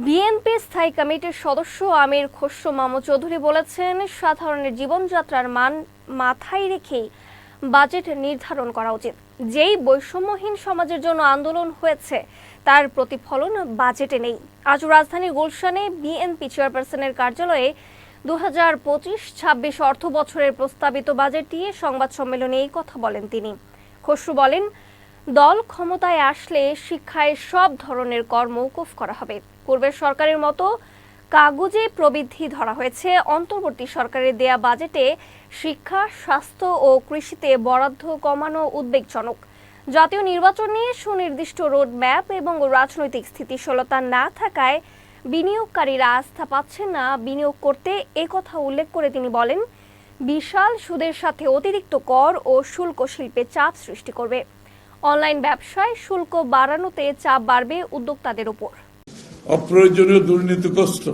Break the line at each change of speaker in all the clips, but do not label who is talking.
BNP স্থায়ী কমিটির সদস্য আমির খসরু মাহমুদ চৌধুরী বলেছেন, সাধারণের জীবনযাত্রার মান মাথায় রেখেই বাজেট নির্ধারণ করা উচিত। যেই বৈষম্যহীন সমাজের জন্য আন্দোলন হয়েছে তার প্রতিফলন বাজেটে নেই। আজ রাজধানীর গুলশানে বিএনপি চেয়ারপারসনের কার্যালয়ে 2025-26 অর্থ বছরের প্রস্তাবিত বাজেট নিয়ে সংবাদ সম্মেলনে এই কথা বলেন তিনি। খসরু বলেন, দল ক্ষমতায় আসলে শিক্ষায় সব ধরনের কর মওকুফ করা হবে। পূর্বের সরকারের মতো কাগজে প্রবৃদ্ধি ধরা হয়েছে। অন্তর্বর্তী সরকারের দেয়া বাজেটে শিক্ষা, স্বাস্থ্য ও কৃষিতে বরাদ্দ কমানো উদ্বেগজনক। জাতীয় নির্বাচন নিয়ে সুনির্দিষ্ট রোড ম্যাপ এবং রাজনৈতিক স্থিতিশীলতা না থাকায় বিনিয়োগকারীরা আস্থা পাচ্ছেন না বিনিয়োগ করতে। একথা উল্লেখ করে তিনি বলেন, বিশাল সুদের সাথে অতিরিক্ত কর ও শুল্ক শিল্পে চাপ সৃষ্টি করবে। অনলাইন ব্যবসায় শুল্ক বাড়ানোতে চাপ বাড়বে উদ্যোক্তাদের উপর।
অপ্রয়োজনীয় দুর্নীতিগ্রস্ত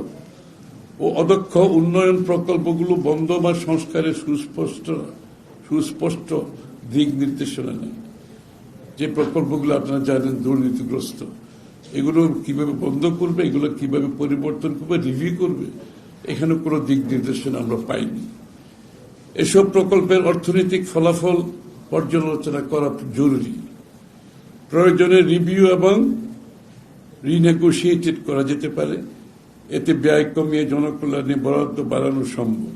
ও অদক্ষ উন্নয়ন প্রকল্পগুলো বন্ধ বা সংস্কারের সুস্পষ্ট দিক নির্দেশনা নেই। যে প্রকল্পগুলো আপনারা জানেন দুর্নীতিগ্রস্ত, এগুলো কিভাবে বন্ধ করবে, এগুলো কিভাবে পরিবর্তন করবে, রিভিউ করবে, এখানে কোনো দিক নির্দেশনা আমরা পাইনি। এসব প্রকল্পের অর্থনৈতিক ফলাফল পর্যালোচনা করা জরুরি। প্রয়োজনে রিভিউ এবং রিনেগোশিয়েটেড করা যেতে পারে। এতে ব্যয় কমিয়ে জনকল্যাণে বরাদ্দ বাড়ানো সম্ভব।